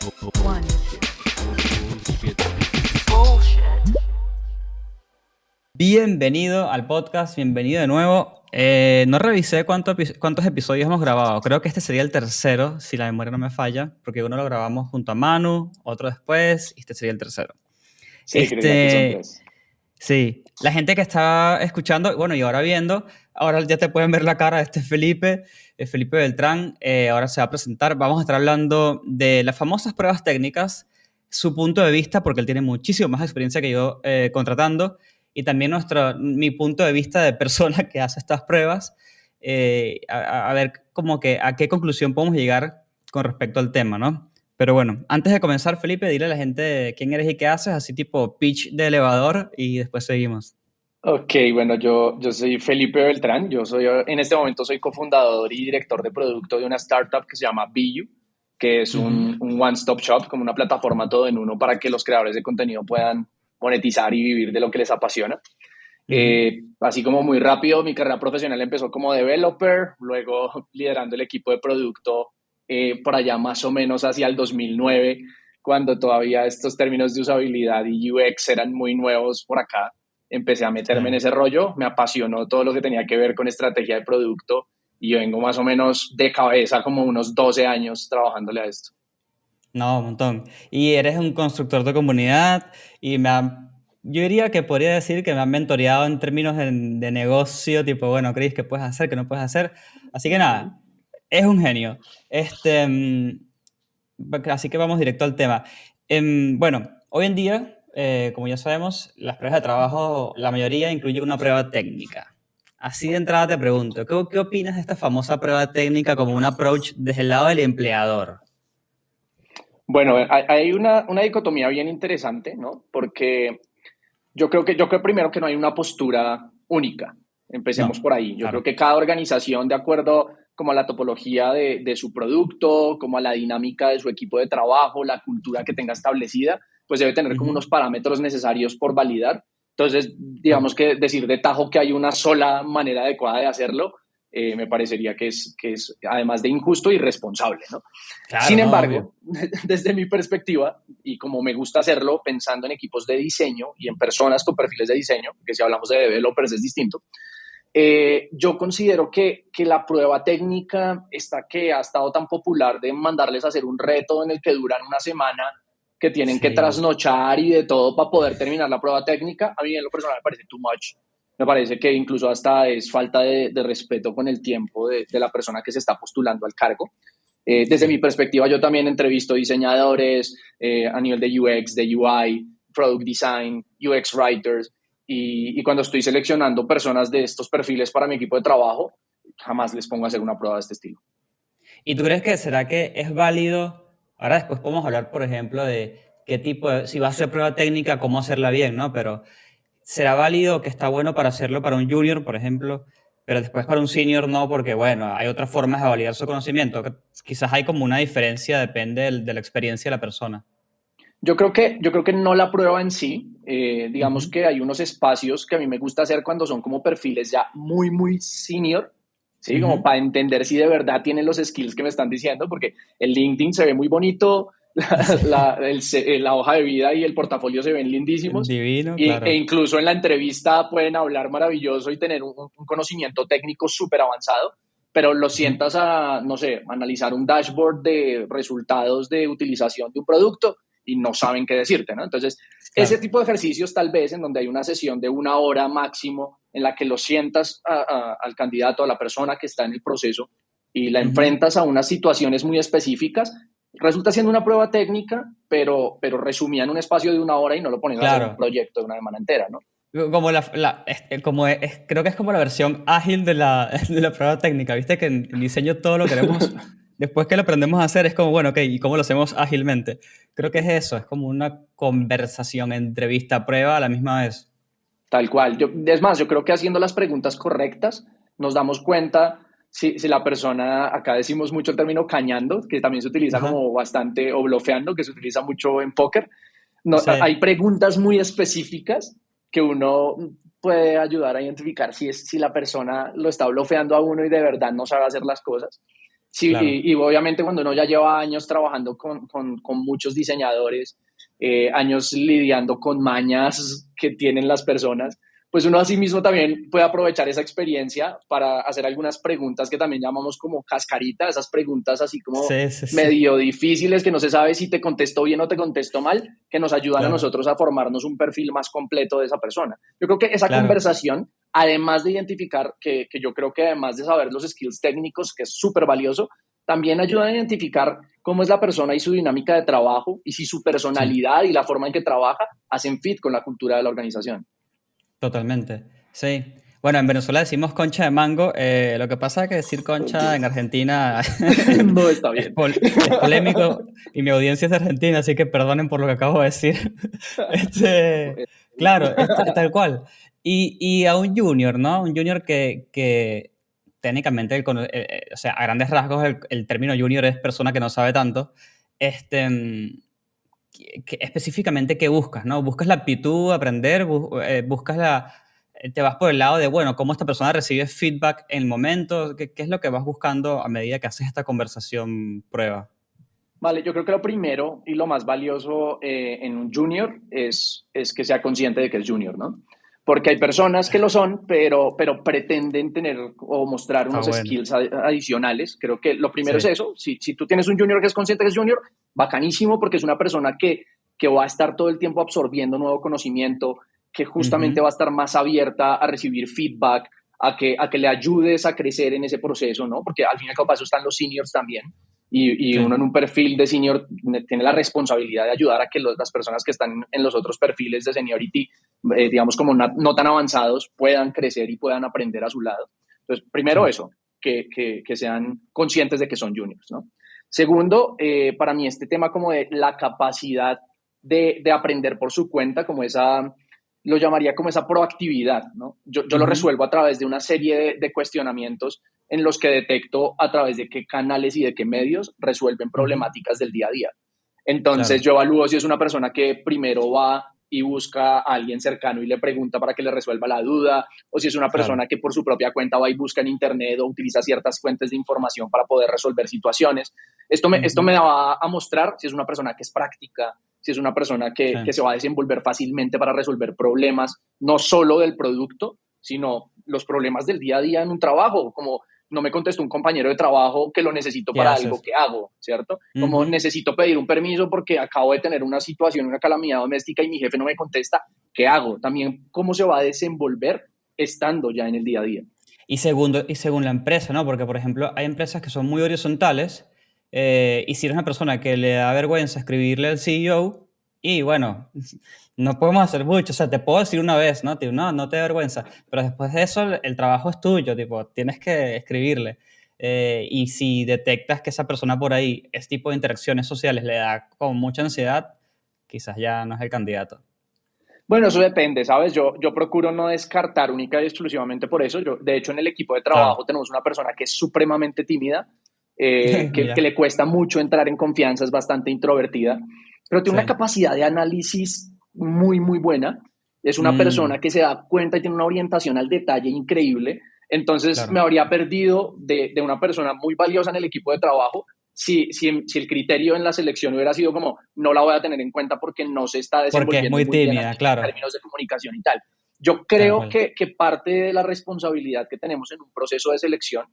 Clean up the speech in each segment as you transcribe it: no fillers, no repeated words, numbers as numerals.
One. Bienvenido al podcast, bienvenido de nuevo. No revisé cuántos episodios hemos grabado. Creo que este sería el tercero, si la memoria no me falla, porque uno lo grabamos junto a Manu, otro después, y este sería el tercero. Sí, creería que son Este, tres. sí, la gente que está escuchando, bueno, y ahora viendo, ahora ya te pueden ver la cara de este Felipe, Felipe Beltrán, ahora se va a presentar. Vamos a estar hablando de las famosas pruebas técnicas, su punto de vista, porque él tiene muchísimo más experiencia que yo contratando, y también mi punto de vista de persona que hace estas pruebas, a ver como que a qué conclusión podemos llegar con respecto al tema, ¿no? Pero bueno, antes de comenzar, Felipe, dile a la gente quién eres y qué haces, así tipo pitch de elevador, y después seguimos. Ok, bueno, yo soy Felipe Beltrán, en este momento soy cofundador y director de producto de una startup que se llama Biu, que es un one-stop shop, como una plataforma todo en uno para que los creadores de contenido puedan monetizar y vivir de lo que les apasiona. Así como muy rápido, mi carrera profesional empezó como developer, luego liderando el equipo de producto por allá más o menos hacia el 2009, cuando todavía estos términos de usabilidad y UX eran muy nuevos por acá. Empecé a Sí. meterme en ese rollo, me apasionó todo lo que tenía que ver con estrategia de producto y yo vengo más o menos de cabeza como unos 12 años trabajándole a esto. No, un montón. Y eres un constructor de comunidad y yo diría que podría decir que me han mentoreado en términos de negocio, tipo, bueno, Chris, ¿qué puedes hacer, qué no puedes hacer? Así que nada, es un genio. Así que vamos directo al tema. Bueno, hoy en día, como ya sabemos, las pruebas de trabajo, la mayoría incluyen una prueba técnica. Así de entrada te pregunto, ¿qué opinas de esta famosa prueba técnica como un approach desde el lado del empleador? Bueno, hay una dicotomía bien interesante, ¿no? Porque yo creo primero que no hay una postura única. Empecemos No, por ahí. Yo creo claro. que cada organización, de acuerdo como a la topología de su producto, como a la dinámica de su equipo de trabajo, la cultura que tenga establecida, pues debe tener como Ujú. unos parámetros necesarios por validar. Entonces, digamos Claro. que decir de tajo que hay una sola manera adecuada de hacerlo, me parecería que es, además de injusto, irresponsable, ¿no? Claro, Sin no, obvio. embargo, desde mi perspectiva, y como me gusta hacerlo pensando en equipos de diseño y en personas con perfiles de diseño, que si hablamos de developers es distinto, yo considero que la prueba técnica, esta que ha estado tan popular de mandarles a hacer un reto en el que duran una semana, que tienen que Sí. trasnochar y de todo para poder terminar la prueba técnica, a mí en lo personal me parece too much. Me parece que incluso hasta es falta de respeto con el tiempo de la persona que se está postulando al cargo. Desde mi Sí. perspectiva, yo también entrevisto diseñadores a nivel de UX, de UI, Product Design, UX Writers, y cuando estoy seleccionando personas de estos perfiles para mi equipo de trabajo, jamás les pongo a hacer una prueba de este estilo. ¿Y tú crees que será que es válido? Ahora después podemos hablar, por ejemplo, de qué tipo si va a ser prueba técnica, cómo hacerla bien, ¿no? Pero ¿será válido que está bueno para hacerlo para un junior, por ejemplo, pero después para un senior no, porque bueno, hay otras formas de validar su conocimiento? Quizás hay como una diferencia, depende de la experiencia de la persona. Yo creo que no la prueba en sí. Digamos Ujú. que hay unos espacios que a mí me gusta hacer cuando son como perfiles ya muy, muy senior, ¿sí? Como Ujú. para entender si de verdad tienen los skills que me están diciendo, porque el LinkedIn se ve muy bonito, la hoja de vida y el portafolio se ven lindísimos, Divino, e claro. incluso en la entrevista pueden hablar maravilloso y tener un conocimiento técnico súper avanzado, pero lo Ujú. sientas a, no sé, analizar un dashboard de resultados de utilización de un producto y no saben qué decirte, ¿no? Entonces, ese Claro. tipo de ejercicios tal vez en donde hay una sesión de una hora máximo en la que lo sientas al candidato, a la persona que está en el proceso y la Ujú. enfrentas a unas situaciones muy específicas, resulta siendo una prueba técnica, pero resumida en un espacio de una hora y no lo pones a hacer un Claro. proyecto de una semana entera, ¿no? Como creo que es como la versión ágil de de la prueba técnica, ¿viste? Que en diseño todo lo queremos, después que lo aprendemos a hacer, es como, bueno, ok, ¿y cómo lo hacemos ágilmente? Creo que es eso, es como una conversación, entrevista, prueba a la misma vez. Tal cual. Es más, yo creo que haciendo las preguntas correctas nos damos cuenta si la persona, acá decimos mucho el término cañando, que también se utiliza Ajá. como bastante, o blofeando, que se utiliza mucho en póker. No, Sí, hay preguntas muy específicas que uno puede ayudar a identificar si la persona lo está blofeando a uno y de verdad no sabe hacer las cosas. Sí, Claro. y obviamente cuando uno ya lleva años trabajando con muchos diseñadores, años lidiando con mañas que tienen las personas, pues uno así mismo también puede aprovechar esa experiencia para hacer algunas preguntas que también llamamos como cascarita, esas preguntas así como Sí, sí, sí. medio difíciles que no se sabe si te contestó bien o te contestó mal, que nos ayudan a Claro, nosotros a formarnos un perfil más completo de esa persona. Yo creo que esa claro. conversación, además de identificar, que yo creo que además de saber los skills técnicos, que es súper valioso, también ayuda a identificar cómo es la persona y su dinámica de trabajo y si su Sí, personalidad y la forma en que trabaja hacen fit con la cultura de la organización. totalmente. Sí. Bueno, en Venezuela decimos concha de mango. Lo que pasa es que decir concha en Argentina No está bien. es polémico y mi audiencia es de Argentina, así que perdonen por lo que acabo de decir. Claro, tal cual. Y a un junior, ¿no? Un junior que técnicamente, o sea, a grandes rasgos, el término junior es persona que no sabe tanto. Este, específicamente qué buscas, ¿no? ¿Buscas la aptitud, aprender? ¿Buscas te vas por el lado de, bueno, cómo esta persona recibe feedback en el momento? ¿Qué es lo que vas buscando a medida que haces esta conversación prueba? Vale, yo creo que lo primero y lo más valioso en un junior es que sea consciente de que es junior, ¿no? Porque hay personas que lo son, pero pretenden tener o mostrar Está unos bueno. skills adicionales. Creo que lo primero es Sí. eso. Si tú tienes un junior que es consciente que es junior, bacanísimo, porque es una persona que va a estar todo el tiempo absorbiendo nuevo conocimiento, que justamente Ujú. va a estar más abierta a recibir feedback, a que le ayudes a crecer en ese proceso, ¿no? Porque al fin y al cabo para eso están los seniors también y Sí. uno en un perfil de senior tiene la responsabilidad de ayudar a que las personas que están en los otros perfiles de seniority, digamos como no tan avanzados, puedan crecer y puedan aprender a su lado. Entonces, primero Sí. eso, que sean conscientes de que son juniors, ¿no? Segundo, para mí este tema como de la capacidad de aprender por su cuenta, como esa, lo llamaría como esa proactividad, ¿no? Yo lo Ujú. resuelvo a través de una serie de cuestionamientos en los que detecto a través de qué canales y de qué medios resuelven Ujú. problemáticas del día a día. Entonces Claro. yo evalúo si es una persona que primero va y busca a alguien cercano y le pregunta para que le resuelva la duda, o si es una Claro. persona que por su propia cuenta va y busca en internet o utiliza ciertas fuentes de información para poder resolver situaciones. Esto me Ujú. va a mostrar si es una persona que es práctica, si es una persona Sí. que se va a desenvolver fácilmente para resolver problemas, no solo del producto, sino los problemas del día a día en un trabajo, como no me contestó un compañero de trabajo que lo necesito ¿Qué para algo haces? que hago, ¿cierto? Como Ujú. necesito pedir un permiso porque acabo de tener una situación, una calamidad doméstica y mi jefe no me contesta, ¿qué hago? También cómo se va a desenvolver estando ya en el día a día. Y según la empresa, ¿no? Porque, por ejemplo, hay empresas que son muy horizontales y si eres una persona que le da vergüenza escribirle al CEO, y bueno, no podemos hacer mucho. O sea, te puedo decir una vez, ¿no? Tipo, no, no te da vergüenza. Pero después de eso, el trabajo es tuyo, tipo, tienes que escribirle. Y si detectas que esa persona por ahí, ese tipo de interacciones sociales le da como mucha ansiedad, quizás ya no es el candidato. Bueno, eso depende, ¿sabes? Yo procuro no descartar única y exclusivamente por eso. De hecho, en el equipo de Claro. trabajo tenemos una persona que es supremamente tímida, que Mira, le cuesta mucho entrar en confianza, es bastante introvertida, pero tiene sí. una capacidad de análisis muy, muy buena. Es una persona Mm, que se da cuenta y tiene una orientación al detalle increíble. Entonces, me claro. habría perdido de una persona muy valiosa en el equipo de trabajo si el criterio en la selección hubiera sido como no la voy a tener en cuenta porque no se está Porque es desenvolviendo muy muy bien tímida, en claro. términos de comunicación y tal. Yo Tal creo cual. que parte de la responsabilidad que tenemos en un proceso de selección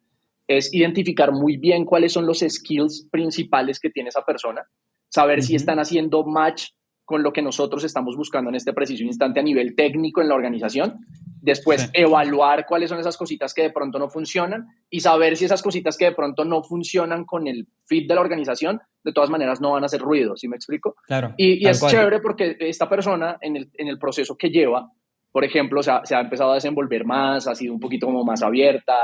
es identificar muy bien cuáles son los skills principales que tiene esa persona, saber si Ujú. están haciendo match con lo que nosotros estamos buscando en este preciso instante a nivel técnico en la organización, Sí, después evaluar cuáles son esas cositas que de pronto no funcionan y saber si esas cositas que de pronto no funcionan con el fit de la organización, de todas maneras no van a hacer ruido, ¿sí me explico? claro, Y tal es cual. chévere porque esta persona en el proceso que lleva, por ejemplo, se ha empezado a desenvolver más, ha sido un poquito como más abierta.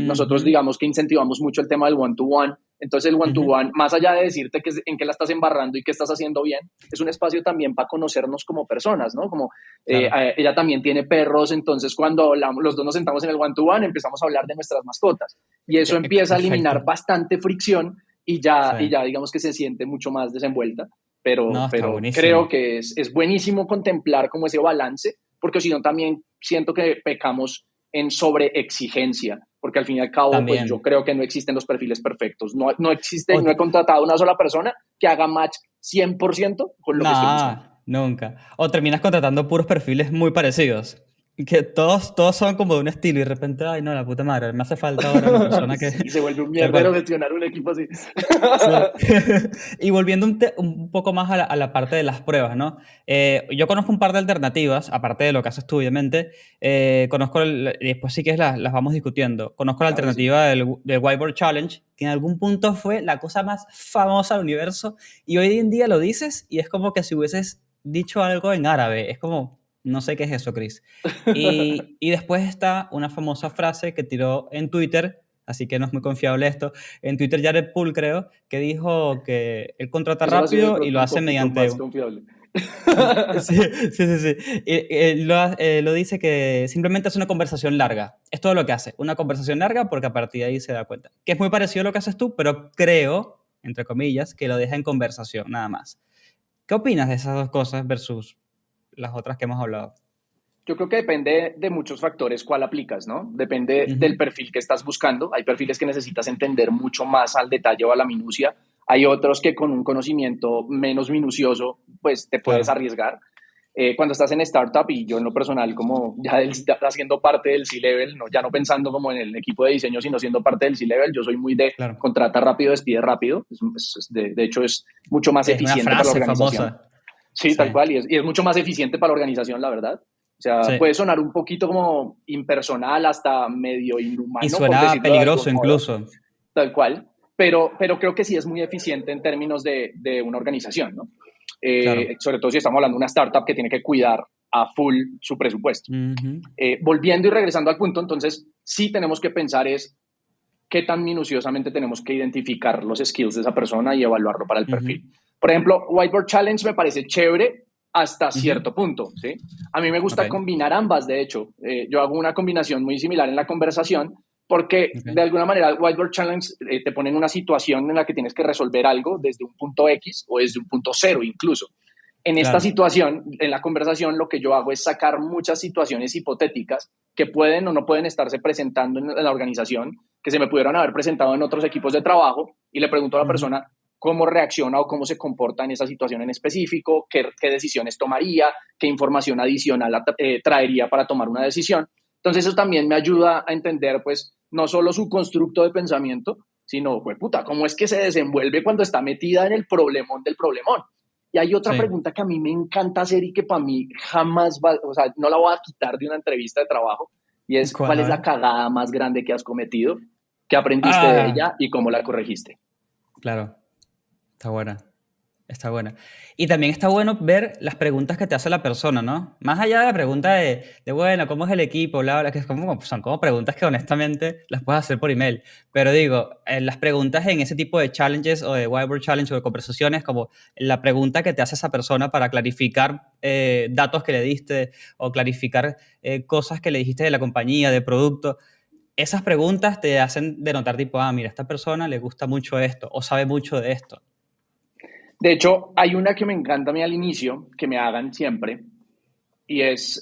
Nosotros Ujú, digamos que incentivamos mucho el tema del one-to-one. Entonces el ujú, one-to-one, más allá de decirte en qué la estás embarrando y qué estás haciendo bien, es un espacio también para conocernos como personas, ¿no? Como claro. ella también tiene perros, entonces cuando los dos nos sentamos en el one-to-one empezamos a hablar de nuestras mascotas. Y eso empieza a Perfecto. eliminar bastante fricción Sí. y ya digamos que se siente mucho más desenvuelta. No, está Pero creo buenísimo. que es buenísimo contemplar como ese balance, porque si no también siento que pecamos en sobreexigencia porque al fin y al cabo, pues yo También. creo que no existen los perfiles perfectos. No existe, no he O, contratado a una sola persona que haga match 100% con lo que estoy buscando. nada, nunca. O terminas contratando puros perfiles muy parecidos. Y que todos son como de un estilo y de repente, ay, no, la puta madre, me hace falta ahora una persona que... Sí, se vuelve un Tal mierdero cual. gestionar un equipo así. Sí. Y volviendo un poco más a la parte de las pruebas, ¿no? Yo conozco un par de alternativas, aparte de lo que haces tú, obviamente. Conozco, y después sí que las vamos discutiendo. Conozco la Claro que sí. alternativa del Whiteboard Challenge, que en algún punto fue la cosa más famosa del universo. Y hoy en día lo dices y es como que si hubieses dicho algo en árabe. Es como, no sé qué es eso, Chris. Y después está una famosa frase que tiró en Twitter, así que no es muy confiable esto, en Twitter Jared Poole, creo, que dijo que él contrata Eso ha sido de rápido y pronto lo un hace poquito mediante... más confiable. Sí, sí, sí, sí. Lo dice que simplemente es una conversación larga. Es todo lo que hace. Una conversación larga porque a partir de ahí se da cuenta. Que es muy parecido a lo que haces tú, pero creo, entre comillas, que lo deja en conversación, nada más. ¿Qué opinas de esas dos cosas versus las otras que hemos hablado? Yo creo que depende de muchos factores cuál aplicas, ¿no? Depende del Ujú, perfil que estás buscando. Hay perfiles que necesitas entender mucho más al detalle o a la minucia. Hay otros que con un conocimiento menos minucioso, pues te puedes claro, arriesgar. Cuando estás en startup y yo en lo personal como haciendo parte del C-Level, no, ya no pensando como en el equipo de diseño, sino siendo parte del C-Level, yo soy muy de claro. contrata rápido, despide rápido. De hecho, es mucho más Es una eficiente para la frase organización. famosa. Sí, Sí, tal cual, y es mucho más eficiente para la organización, la verdad. O sea, sí. puede sonar un poquito como impersonal, hasta medio Y inhumano, por suena decirlo de peligroso algún modo, incluso. tal cual, pero creo que sí es muy eficiente en términos de una organización, ¿no? Claro. Sobre todo si estamos hablando de una startup que tiene que cuidar a full su presupuesto. Ujú, Volviendo y regresando al punto, entonces, sí tenemos que pensar es qué tan minuciosamente tenemos que identificar los skills de esa persona y evaluarlo para el ujú, perfil. Por ejemplo, Whiteboard Challenge me parece chévere hasta ujú. cierto punto, ¿sí? A mí me Ok, gusta combinar ambas, de hecho. Yo hago una combinación muy similar en la conversación porque ok, de alguna manera el Whiteboard Challenge te pone en una situación en la que tienes que resolver algo desde un punto X o desde un punto cero incluso. En esta claro. situación, en la conversación, lo que yo hago es sacar muchas situaciones hipotéticas que pueden o no pueden estarse presentando en la organización, que se me pudieron haber presentado en otros equipos de trabajo, y le pregunto a la Ujú, persona cómo reacciona o cómo se comporta en esa situación en específico, qué decisiones tomaría, qué información adicional traería para tomar una decisión. Entonces eso también me ayuda a entender, pues, no solo su constructo de pensamiento, sino, pues, puta, cómo es que se desenvuelve cuando está metida en el problemón del problemón. Y hay otra sí. pregunta que a mí me encanta hacer y que para mí jamás va, o sea, no la voy a quitar de una entrevista de trabajo, y es, ¿Cuál? ¿cuál A es la ver. cagada más grande que has cometido? ¿Qué aprendiste de Ah, ella y cómo la corregiste? claro. Está buena. Está buena. Y también está bueno ver las preguntas que te hace la persona, ¿no? Más allá de la pregunta bueno, ¿cómo es el equipo? Bla, bla, que es como, son como preguntas que honestamente las puedes hacer por email. Pero digo, las preguntas en ese tipo de challenges o de Whiteboard Challenge o de conversaciones, como la pregunta que te hace esa persona para clarificar datos que le diste o clarificar cosas que le dijiste de la compañía, de producto. Esas preguntas te hacen denotar tipo, ah, mira, a esta persona le gusta mucho esto o sabe mucho de esto. De hecho, hay una que me encanta a mí al inicio, que me hagan siempre, y es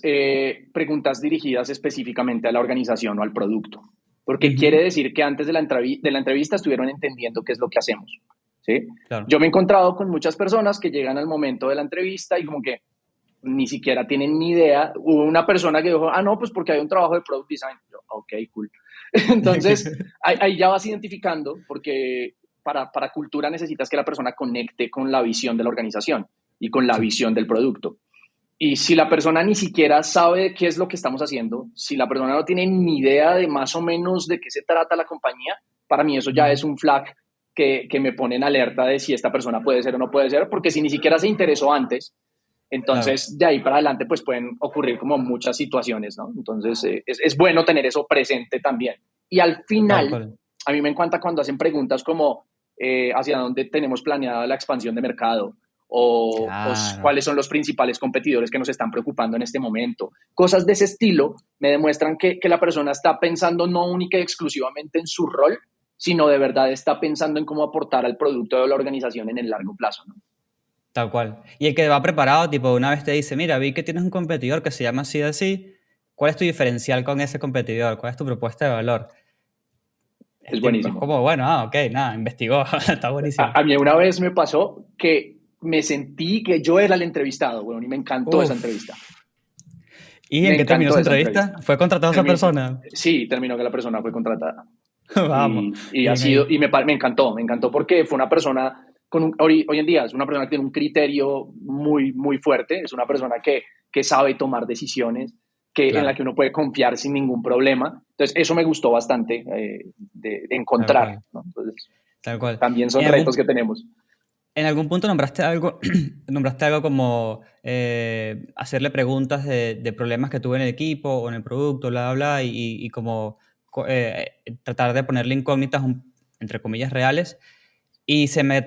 preguntas dirigidas específicamente a la organización o al producto. Porque quiere Ujú, decir que antes de la entrevista estuvieron entendiendo qué es lo que hacemos. ¿Sí? claro. Yo me he encontrado con muchas personas que llegan al momento de la entrevista y como que ni siquiera tienen ni idea. Hubo una persona que dijo, ah, no, pues porque hay un trabajo de product design. Yo, ok, cool. Entonces, ahí ya vas identificando, porque para cultura necesitas que la persona conecte con la visión de la organización y con la Sí, visión del producto. Y si la persona ni siquiera sabe qué es lo que estamos haciendo, si la persona no tiene ni idea de más o menos de qué se trata la compañía, para mí eso ya ujú, es un flag que me pone en alerta de si esta persona puede ser o no puede ser, porque si ni siquiera se interesó antes, claro, entonces de ahí para adelante pues pueden ocurrir como muchas situaciones, ¿no? Entonces es bueno tener eso presente también. Y al tal final, cual. a mí me encanta cuando hacen preguntas como hacia dónde tenemos planeada la expansión de mercado, o Claro. cuáles son los principales competidores que nos están preocupando en este momento. Cosas de ese estilo me demuestran que la persona está pensando no única y exclusivamente en su rol, sino de verdad está pensando en cómo aportar al producto de la organización en el largo plazo, ¿no? Tal cual. Y el que va preparado, tipo, una vez te dice, mira, vi que tienes un competidor que se llama así de así, ¿cuál es tu diferencial con ese competidor? ¿Cuál es tu propuesta de valor? Es Es buenísimo. como, bueno, ok, nada, investigó, está buenísimo. A mí una vez me pasó que me sentí que yo era el entrevistado, bueno, y me encantó esa entrevista. Uf. ¿Y Me en qué terminó encantó su esa entrevista? entrevista. ¿Fue contratado esa Termi- persona? sí, terminó que la persona fue contratada. Vamos, Y ha bien sido, ahí. y me encantó porque fue una persona hoy en día es una persona que tiene un criterio muy, muy fuerte, es una persona que sabe tomar decisiones, en la Claro, que uno puede confiar sin ningún problema. Entonces, eso me gustó bastante de tal encontrar, cual, ¿no? Entonces, tal cual. también son En retos que algún, tenemos. en algún punto nombraste algo, nombraste algo como hacerle preguntas de problemas que tuve en el equipo o en el producto, bla, bla, bla, y como tratar de ponerle incógnitas, entre comillas, reales. Y se me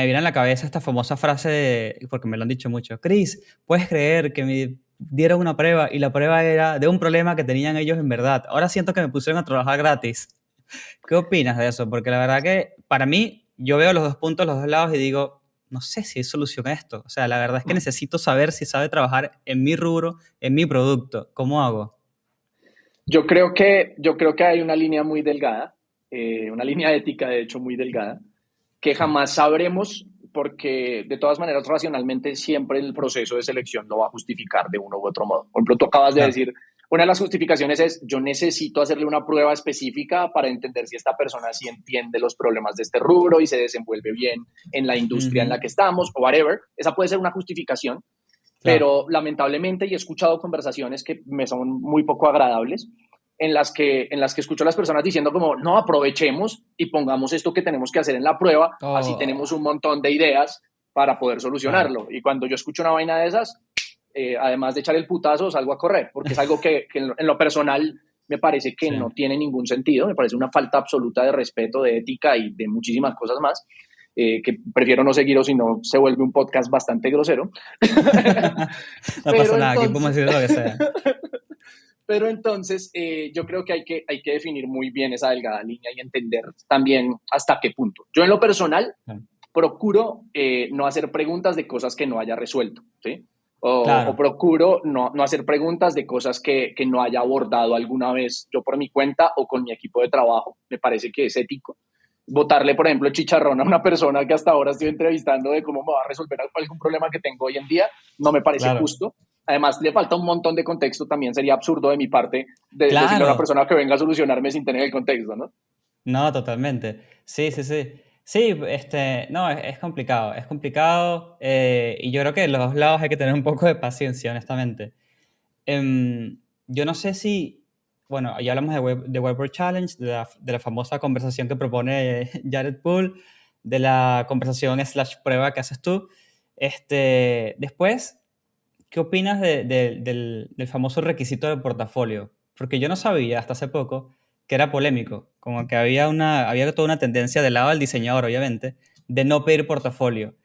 viene a la cabeza esta famosa frase, porque me lo han dicho mucho, Chris, ¿puedes creer que me dieron una prueba y la prueba era de un problema que tenían ellos en verdad? Ahora siento que me pusieron a trabajar gratis. ¿Qué opinas de eso? Porque la verdad que para mí, yo veo los dos puntos, los dos lados y digo, no sé si hay solución a esto. O sea, la verdad es que necesito saber si sabe trabajar en mi rubro, en mi producto. ¿Cómo hago? Yo creo que hay una línea muy delgada, una línea ética, de hecho, muy delgada, que Sí. jamás sabremos porque de todas maneras racionalmente siempre el proceso de selección lo va a justificar de uno u otro modo. Por ejemplo, tú acabas de Claro. decir, una de las justificaciones es yo necesito hacerle una prueba específica para entender si esta persona sí entiende los problemas de este rubro y se desenvuelve bien en la industria en la Ujú. que estamos o whatever. Esa puede ser una justificación, Claro. pero lamentablemente, y he escuchado conversaciones que me son muy poco agradables, en las que escucho a las personas diciendo como, no, aprovechemos y pongamos esto que tenemos que hacer en la prueba, así tenemos Oh, un montón de ideas para poder claro. solucionarlo. Y cuando yo escucho una vaina de esas, además de echar el putazo, salgo a correr, porque es algo que en lo personal me parece que Sí. no tiene ningún sentido, me parece una falta absoluta de respeto, de ética y de muchísimas cosas más, que prefiero no seguir o si no se vuelve un podcast bastante grosero. No pasa Pero nada, aquí podemos entonces, decir lo que sea. pero entonces yo creo que hay que definir muy bien esa delgada línea y entender también hasta qué punto. Yo en lo personal procuro no hacer preguntas de cosas que no haya resuelto, ¿sí? O Claro, procuro no hacer preguntas de cosas que no haya abordado alguna vez yo por mi cuenta o con mi equipo de trabajo. Me parece que es ético. Botarle, por ejemplo, chicharrón a una persona que hasta ahora estoy entrevistando de cómo me va a resolver algún problema que tengo hoy en día, no me parece claro, justo. Además, le falta un montón de contexto. También sería absurdo de mi parte decirle a una claro. persona que venga a solucionarme sin tener el contexto, ¿no? No, totalmente. Sí, sí, sí. Sí, no, es complicado, es complicado y yo creo que en los dos lados hay que tener un poco de paciencia, honestamente. Yo no sé si, bueno, ya hablamos de Web World Challenge, de la famosa conversación que propone Jared Poole, de la conversación slash prueba que haces tú. Después, ¿qué opinas del famoso requisito de portafolio? Porque yo no sabía hasta hace poco que era polémico, como que había toda una tendencia del lado del diseñador, obviamente, de no pedir portafolio.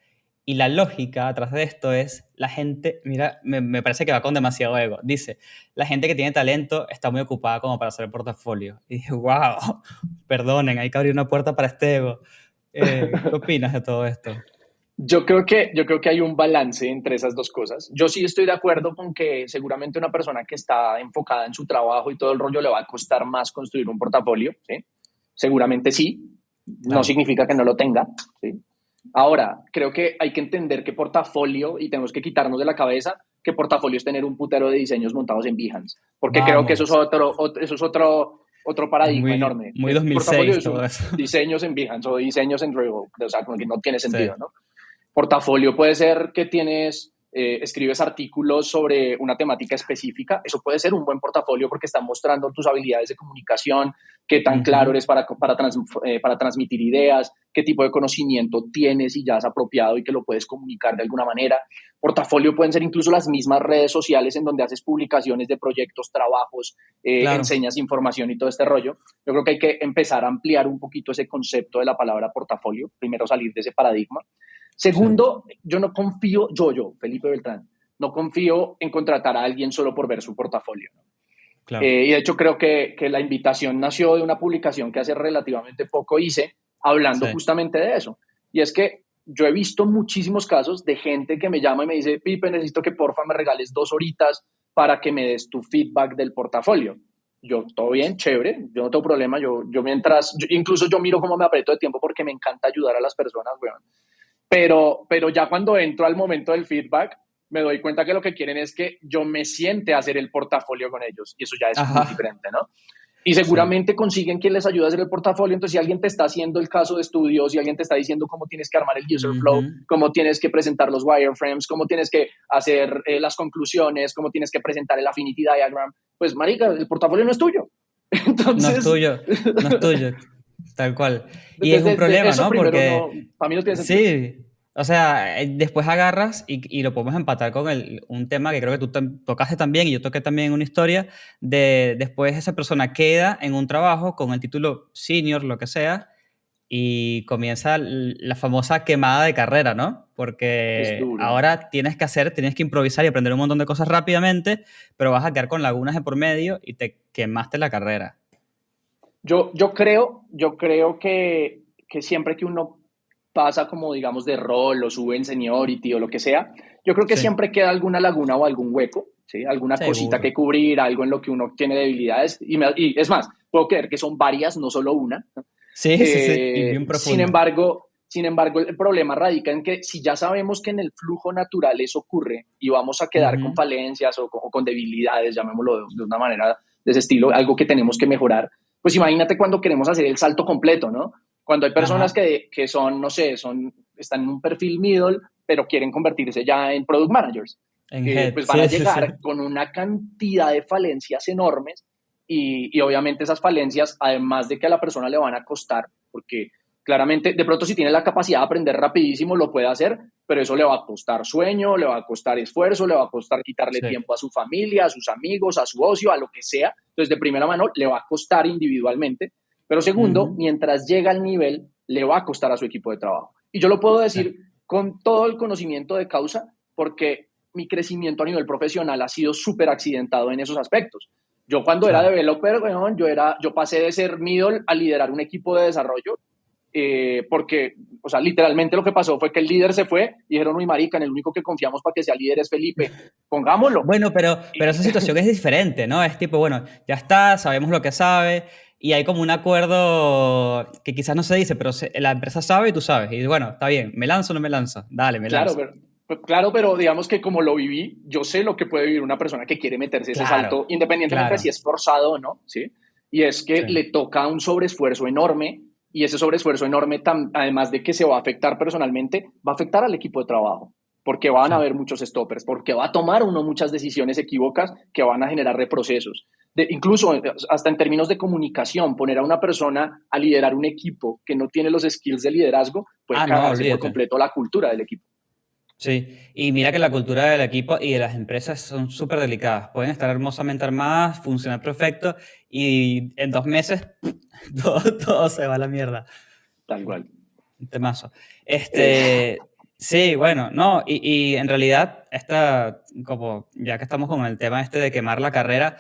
Y la lógica atrás de esto es, la gente, mira, me parece que va con demasiado ego. Dice, la gente que tiene talento está muy ocupada como para hacer portafolio. Y dije, wow, perdonen, hay que abrir una puerta para este ego. ¿Qué opinas de todo esto? Yo creo que hay un balance entre esas dos cosas. Yo sí estoy de acuerdo con que seguramente una persona que está enfocada en su trabajo y todo el rollo le va a costar más construir un portafolio, ¿sí? Seguramente sí, no Claro. significa que no lo tenga, ¿sí? Ahora, creo que hay que entender que portafolio, y tenemos que quitarnos de la cabeza que portafolio es tener un putero de diseños montados en Behance, porque creo que eso es Vamos. otro Es paradigma muy, enorme. muy Portafolio 2006 es todo un eso. diseños en Behance o diseños en Dribble, o sea, como que no tiene Sí, sentido, ¿no? Portafolio puede ser que escribes artículos sobre una temática específica. Eso puede ser un buen portafolio porque están mostrando tus habilidades de comunicación, qué tan claro ujú, eres para transmitir ideas, qué tipo de conocimiento tienes y ya has apropiado y que lo puedes comunicar de alguna manera. Portafolio pueden ser incluso las mismas redes sociales en donde haces publicaciones de proyectos, trabajos, claro. enseñas información y todo este rollo. Yo creo que hay que empezar a ampliar un poquito ese concepto de la palabra portafolio, primero salir de ese paradigma. Sí, Segundo, yo no confío, Felipe Beltrán, no confío en contratar a alguien solo por ver su portafolio. claro. Y de hecho creo que la invitación nació de una publicación que hace relativamente poco hice, hablando Sí. justamente de eso. Y es que yo he visto muchísimos casos de gente que me llama y me dice, Pipe, necesito que porfa me regales 2 horitas para que me des tu feedback del portafolio. yo todo bien, chévere, yo no tengo problema, incluso yo miro cómo me aprieto de tiempo porque me encanta ayudar a las personas, weón. Pero ya cuando entro al momento del feedback, me doy cuenta que lo que quieren es que yo me siente a hacer el portafolio con ellos y eso ya es muy Ajá, diferente, ¿no? Y sí. seguramente consiguen quien les ayude a hacer el portafolio. Entonces, si alguien te está haciendo el caso de estudios, si alguien te está diciendo cómo tienes que armar el user flow, Ujú. cómo tienes que presentar los wireframes, cómo tienes que hacer las conclusiones, cómo tienes que presentar el affinity diagram, pues, marica, el portafolio no es tuyo. No es Entonces, tuyo, no es tuyo, tal cual. Y es un desde problema, eso ¿no? primero no, Porque para mí no tiene sentido. sí, o sea, después agarras y lo podemos empatar con un tema que creo que tú tocaste también y yo toqué también una historia de después esa persona queda en un trabajo con el título senior, lo que sea, y comienza la famosa quemada de carrera, ¿no? Es Porque duro. ahora tienes que improvisar y aprender un montón de cosas rápidamente, pero vas a quedar con lagunas de por medio y te quemaste la carrera. Yo creo que siempre que uno pasa como, digamos, de rol o sube en seniority o lo que sea, yo creo que Sí, siempre queda alguna laguna o algún hueco, ¿sí? Alguna cosita seguro. que cubrir, algo en lo que uno tiene debilidades. Y es más, puedo creer que son varias, no solo una. Sí, sí, sí, y bien Sin profunda. embargo, sin embargo, el problema radica en que si ya sabemos que en el flujo natural eso ocurre y vamos a quedar con Ujú. falencias o con debilidades, llamémoslo de una manera de ese estilo, algo que tenemos que mejorar, pues imagínate cuando queremos hacer el salto completo, ¿no? Cuando hay personas Ajá. que son, no sé, están en un perfil middle, pero quieren convertirse ya en product managers, En head, pues van a sí, sí, sí. llegar con una cantidad de falencias enormes y obviamente esas falencias, además de que a la persona le van a costar, porque claramente, de pronto si tiene la capacidad de aprender rapidísimo, lo puede hacer, pero eso le va a costar sueño, le va a costar esfuerzo, le va a costar quitarle Sí. tiempo a su familia, a sus amigos, a su ocio, a lo que sea. Entonces, de primera mano, le va a costar individualmente, pero segundo, Ujú. mientras llega al nivel, le va a costar a su equipo de trabajo. Y yo lo puedo Sí. decir con todo el conocimiento de causa, porque mi crecimiento a nivel profesional ha sido súper accidentado en esos aspectos. Yo cuando era Claro. developer, bueno, yo pasé de ser middle a liderar un equipo de desarrollo, porque, o sea, literalmente lo que pasó fue que el líder se fue y dijeron, uy, marica, en el único que confiamos para que sea líder es Felipe, pongámoslo. Bueno, pero Y, esa situación es diferente, ¿no? Es tipo, bueno, ya está, sabemos lo que sabe y hay como un acuerdo que quizás no se dice, pero la empresa sabe y tú sabes. Y bueno, está bien, ¿me lanzo o no me lanzo? Dale, me claro, lanzo. pero digamos que como lo viví, yo sé lo que puede vivir una persona que quiere meterse ese Claro, salto, independientemente de si claro. es forzado o no, ¿sí? Y es que Sí, le toca un sobreesfuerzo enorme y ese sobreesfuerzo enorme, además de que se va a afectar personalmente, va a afectar al equipo de trabajo, porque van a sí. haber muchos stoppers, porque va a tomar uno muchas decisiones equívocas que van a generar reprocesos. Incluso hasta en términos de comunicación, poner a una persona a liderar un equipo que no tiene los skills de liderazgo puede Ah, no, cagarse por olvídate. completo la cultura del equipo. Sí, y mira que la cultura del equipo y de las empresas son súper delicadas. Pueden estar hermosamente armadas, funcionar perfecto y en 2 meses todo se va a la mierda. Tal cual. Un temazo. Eh, Sí, bueno, no, y en realidad, como ya que estamos con el tema este de quemar la carrera,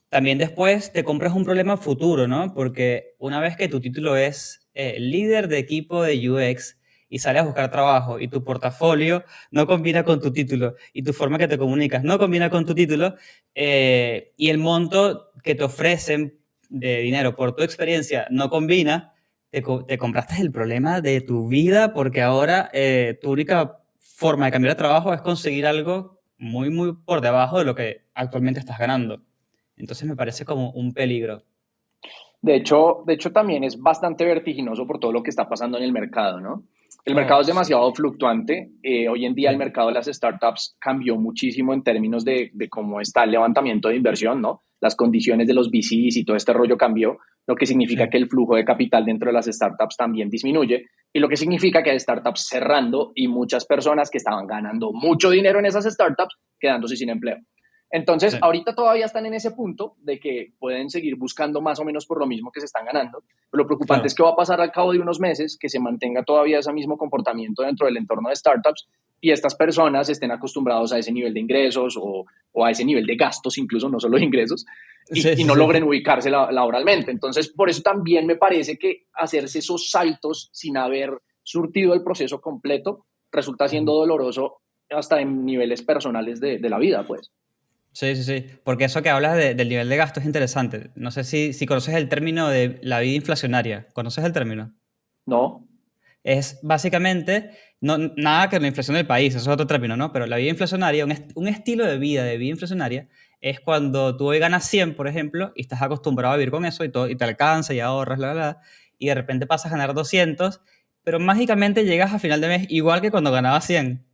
también después te compras un problema futuro, ¿no? Porque una vez que tu título es líder de equipo de UX y sales a buscar trabajo y tu portafolio no combina con tu título y tu forma que te comunicas no combina con tu título y el monto que te ofrecen de dinero por tu experiencia no combina, te compraste el problema de tu vida porque ahora tu única forma de cambiar de trabajo es conseguir algo muy, muy por debajo de lo que actualmente estás ganando. Entonces me parece como un peligro. de hecho, también es bastante vertiginoso por todo lo que está pasando en el mercado, ¿no? El mercado Oh, es sí, sí. demasiado fluctuante. Hoy en día el Sí. mercado de las startups cambió muchísimo en términos de cómo está el levantamiento de inversión, ¿no? Las condiciones de los VCs y todo este rollo cambió, lo que significa Sí. que el flujo de capital dentro de las startups también disminuye y lo que significa que hay startups cerrando y muchas personas que estaban ganando mucho dinero en esas startups quedándose sin empleo. Entonces, Sí. ahorita todavía están en ese punto de que pueden seguir buscando más o menos por lo mismo que se están ganando, pero lo preocupante es Claro. que va a pasar al cabo de unos meses que se mantenga todavía ese mismo comportamiento dentro del entorno de startups y estas personas estén acostumbrados a ese nivel de ingresos o a ese nivel de gastos, incluso no solo de ingresos, Sí, y sí, no sí. logren ubicarse laboralmente. Entonces, por eso también me parece que hacerse esos saltos sin haber surtido el proceso completo resulta siendo doloroso hasta en niveles personales de la vida, pues. Sí, sí, sí. Porque eso que hablas del nivel de gasto es interesante. No sé si conoces el término de la vida inflacionaria. ¿Conoces el término? ¿No? Es básicamente, no, nada que la inflación del país, eso es otro término, ¿no? Pero la vida inflacionaria, un estilo de vida inflacionaria, es cuando tú hoy ganas 100, por ejemplo, y estás acostumbrado a vivir con eso y, todo, y te alcanza y ahorras, y de repente pasas a ganar 200, pero mágicamente llegas a final de mes igual que cuando ganabas 100.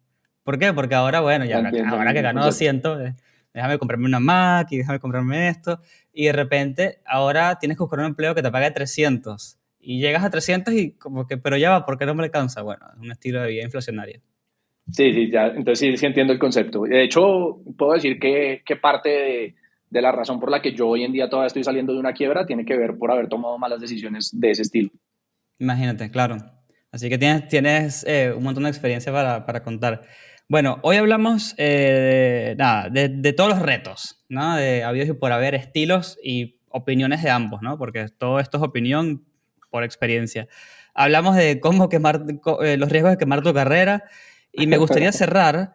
¿Por qué? Porque ahora, bueno, Ya ya entiendo ahora que el gano concepto. 200, déjame comprarme una Mac y déjame comprarme esto, y de repente ahora tienes que buscar un empleo que te pague 300. Y llegas a 300 y como que, pero ya va, ¿por qué no me alcanza? Bueno, es un estilo de vida inflacionario. Sí, sí, ya, entonces sí, sí entiendo el concepto. De hecho, puedo decir que parte de la razón por la que yo hoy en día todavía estoy saliendo de una quiebra tiene que ver por haber tomado malas decisiones de ese estilo. Imagínate, claro. Así que tienes un montón de experiencia para contar. Bueno, hoy hablamos nada, de todos los retos, ¿no? De habidos y por haber, estilos y opiniones de ambos, ¿no? Porque todo esto es opinión por experiencia. Hablamos de cómo los riesgos de quemar tu carrera y me gustaría cerrar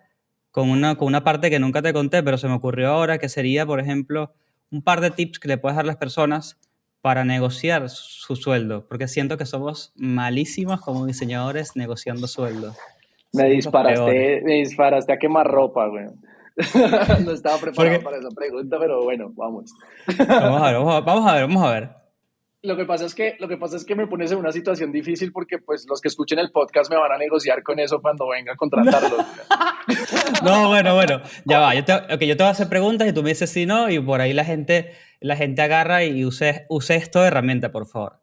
con una parte que nunca te conté, pero se me ocurrió ahora, que sería, por ejemplo, un par de tips que le puedes dar a las personas para negociar su sueldo, porque siento que somos malísimos como diseñadores negociando sueldos. Somos los peores. Me disparaste a quemar ropa, güey. No estaba preparado para Porque, esa pregunta, pero bueno, vamos. vamos a ver, vamos a ver, vamos a ver. Lo que pasa es que me pones en una situación difícil porque pues los que escuchen el podcast me van a negociar con eso cuando venga a contratarlos, güey. No, bueno, bueno, ya va. Yo te voy a hacer preguntas y tú me dices sí, no, y por ahí la gente agarra y use esto de herramienta, por favor.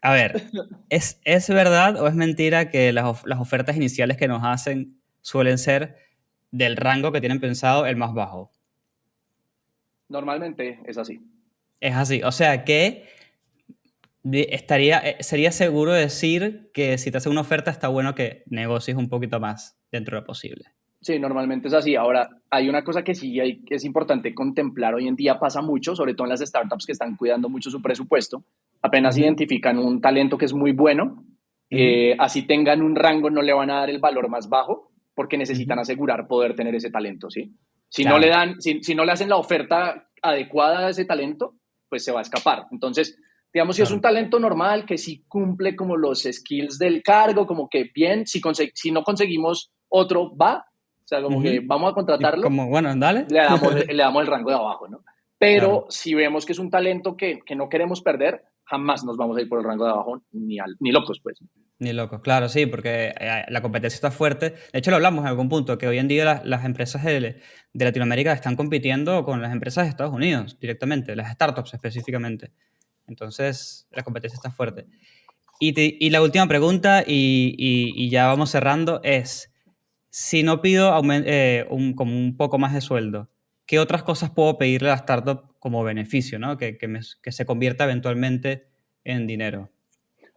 A ver, ¿es verdad o es mentira que las ofertas iniciales que nos hacen suelen ser del rango que tienen pensado el más bajo? Normalmente es así. Es así. O sea que sería seguro decir que si te hacen una oferta está bueno que negocies un poquito más dentro de lo posible. Sí, normalmente es así. Ahora, hay una cosa que que es importante contemplar hoy en día, pasa mucho, sobre todo en las startups que están cuidando mucho su presupuesto. Apenas Ujú, identifican un talento que es muy bueno, ujú, así tengan un rango, no le van a dar el valor más bajo porque ujú. necesitan asegurar poder tener ese talento, ¿sí? Si no le Claro. dan, si no le hacen la oferta adecuada a ese talento, pues se va a escapar. Entonces, digamos, si es un Claro. talento normal que sí cumple como los skills del cargo, como que bien, si no conseguimos otro, va, o sea, como que Ujú. vamos a Y contratarlo, como, bueno, dale. le damos el rango de abajo, ¿no? Pero Claro. si vemos que es un talento que no queremos perder, jamás nos vamos a ir por el rango de abajo, ni locos, pues. Ni locos, claro, sí, porque la competencia está fuerte. De hecho, lo hablamos en algún punto, que hoy en día las empresas de Latinoamérica están compitiendo con las empresas de Estados Unidos directamente, las startups específicamente. Entonces, la competencia está fuerte. Y la última pregunta, y ya vamos cerrando, es, si no pido como un poco más de sueldo, ¿qué otras cosas puedo pedirle a la startup como beneficio, ¿no? Que se convierta eventualmente en dinero?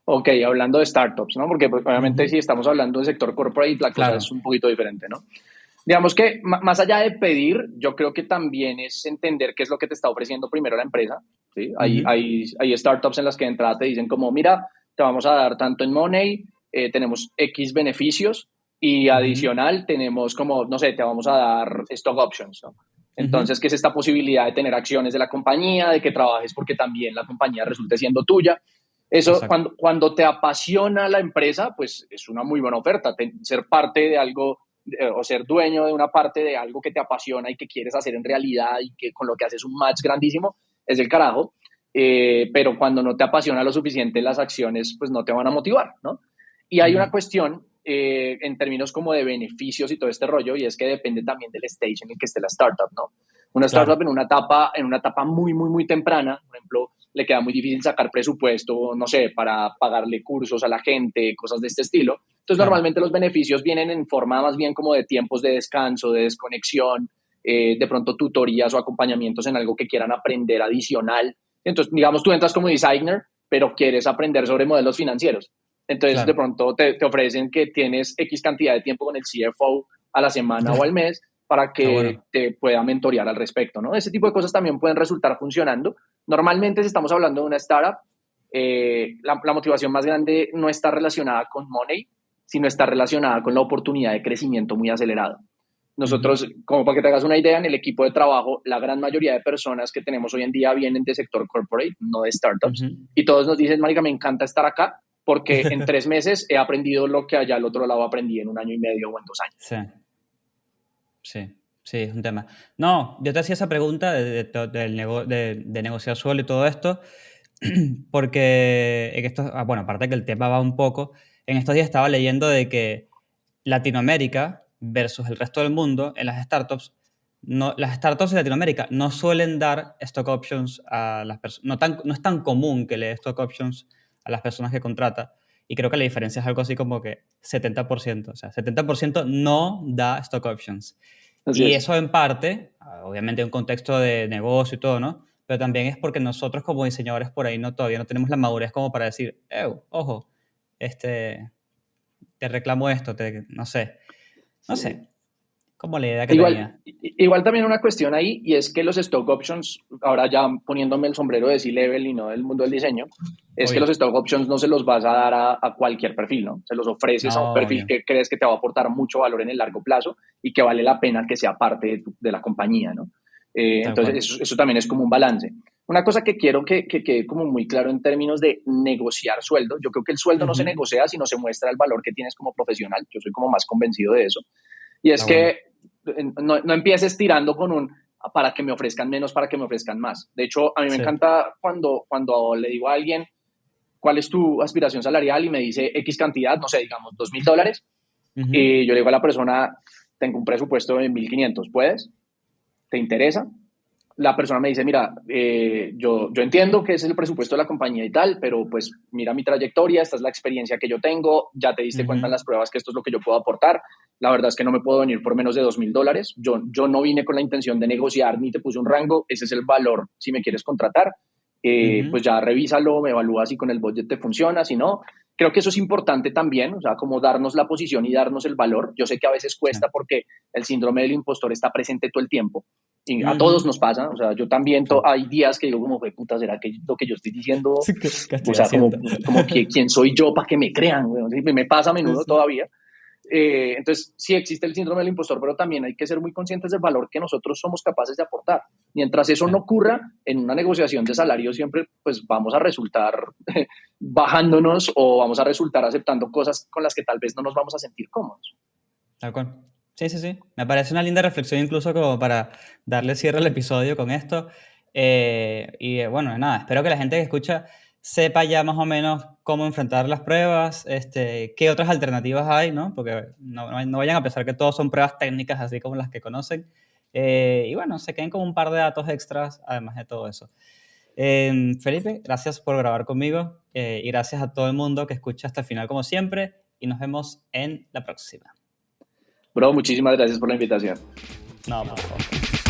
Ok, hablando de startups, ¿no? Porque pues, obviamente Ujú. si estamos hablando del sector corporate, la cosa Claro. es un poquito diferente, ¿no? Digamos que más allá de pedir, yo creo que también es entender qué es lo que te está ofreciendo primero la empresa, ¿sí? Ujú, Hay startups en las que de entrada te dicen como, mira, te vamos a dar tanto en money, tenemos X beneficios y ujú, adicional tenemos como, no sé, te vamos a dar stock options, ¿no? ujú. Entonces, ¿qué es esta posibilidad de tener acciones de la compañía, de que trabajes porque también la compañía resulte siendo tuya? Eso, Exacto. cuando te apasiona la empresa, pues es una muy buena oferta. Ser parte de algo o ser dueño de una parte de algo que te apasiona y que quieres hacer en realidad y que con lo que haces un match grandísimo, es el carajo. Pero cuando no te apasiona lo suficiente las acciones, pues no te van a motivar, ¿no? Y hay una Ujú, cuestión en términos como de beneficios y todo este rollo, y es que depende también del stage en el que esté la startup, ¿no? Una startup claro, en una etapa muy, muy, muy temprana, por ejemplo, le queda muy difícil sacar presupuesto, no sé, para pagarle cursos a la gente, cosas de este estilo. Entonces, claro, normalmente los beneficios vienen en forma más bien como de tiempos de descanso, de desconexión, de pronto tutorías o acompañamientos en algo que quieran aprender adicional. Entonces, digamos, tú entras como designer, pero quieres aprender sobre modelos financieros. Entonces, de claro. pronto te ofrecen que tienes X cantidad de tiempo con el CFO a la semana o al mes para Está que bueno. te pueda mentorear al respecto, ¿no? Ese tipo de cosas también pueden resultar funcionando. Normalmente, si estamos hablando de una startup, la motivación más grande no está relacionada con money, sino está relacionada con la oportunidad de crecimiento muy acelerado. Ujú, Nosotros, como para que te hagas una idea, en el equipo de trabajo, la gran mayoría de personas que tenemos hoy en día vienen de sector corporate, no de startups, ujú. y todos nos dicen, marica, me encanta estar acá porque en 3 meses he aprendido lo que allá al otro lado aprendí en un año y medio o en 2 años. Sí, sí, sí, es un tema. No, yo te hacía esa pregunta de negociar suelo y todo esto, porque en estos, bueno, aparte que el tema va un poco, en estos días estaba leyendo de que Latinoamérica versus el resto del mundo, en las startups, no, las startups de Latinoamérica no suelen dar stock options a las personas, no es tan común que le dé stock options a las personas que contrata. Y creo que la diferencia es algo así como que 70%, o sea, 70% no da stock options. Así Y es. eso en parte, obviamente en un contexto de negocio y todo, ¿no? Pero también es porque nosotros como diseñadores por ahí todavía no tenemos la madurez como para decir, ojo, este, te reclamo esto, no sé, no Sí. sé, como la idea que Igual, tenía. igual también una cuestión ahí, y es que los stock options, ahora ya poniéndome el sombrero de C-Level y no del mundo del diseño, es que los Obvio. stock options no se los vas a dar a cualquier perfil, ¿no? Se los ofreces a un No, perfil obvio. que crees que te va a aportar mucho valor en el largo plazo y que vale la pena que sea parte de la compañía, ¿no? Tal Entonces, cual. eso también es como un balance. Una cosa que quiero que quede como muy claro en términos de negociar sueldo, yo creo que el sueldo no se Ujú. negocia, sino se muestra el valor que tienes como profesional. Yo soy como más convencido de eso. Y es Está bueno. que no empieces tirando con un para que me ofrezcan menos, para que me ofrezcan más. De hecho, a mí me Sí. encanta cuando le digo a alguien cuál es tu aspiración salarial y me dice X cantidad, no sé, digamos $2,000, Ujú. y yo le digo a la persona, tengo un presupuesto de 1,500, ¿puedes? ¿Te interesa? La persona me dice, mira, yo entiendo que ese es el presupuesto de la compañía y tal, pero pues mira mi trayectoria, esta es la experiencia que yo tengo, ya te diste cuenta en Ujú. las pruebas que esto es lo que yo puedo aportar. La verdad es que no me puedo venir por menos de $2,000. Yo no vine con la intención de negociar ni te puse un rango, ese es el valor si me quieres contratar. Ujú. Pues ya revísalo, me evalúas si con el budget te funciona, si no. Creo que eso es importante también, o sea, como darnos la posición y darnos el valor. Yo sé que a veces Sí. cuesta porque el síndrome del impostor está presente todo el tiempo, y a todos Ujú. nos pasa, o sea, yo también Sí. hay días que digo como, puta, ¿será que lo que yo estoy diciendo, Sí, ¿qué o estoy sea, como, haciendo? como que quién soy yo para que me crean, güey? ¿Sí? Me pasa a Sí, menudo sí. todavía. Entonces, sí existe el síndrome del impostor, pero también hay que ser muy conscientes del valor que nosotros somos capaces de aportar. Mientras eso Sí. no ocurra, en una negociación de salario siempre pues vamos a resultar bajándonos o vamos a resultar aceptando cosas con las que tal vez no nos vamos a sentir cómodos. Tal cual. Sí, sí, sí. Me parece una linda reflexión incluso como para darle cierre al episodio con esto. Bueno, nada, espero que la gente que escucha sepa ya más o menos cómo enfrentar las pruebas, qué otras alternativas hay, ¿no? Porque no vayan a pensar que todos son pruebas técnicas así como las que conocen. Y bueno, se queden con un par de datos extras además de todo eso. Felipe, gracias por grabar conmigo y gracias a todo el mundo que escucha hasta el final como siempre y nos vemos en la próxima. Bro, muchísimas gracias por la invitación. No, por favor.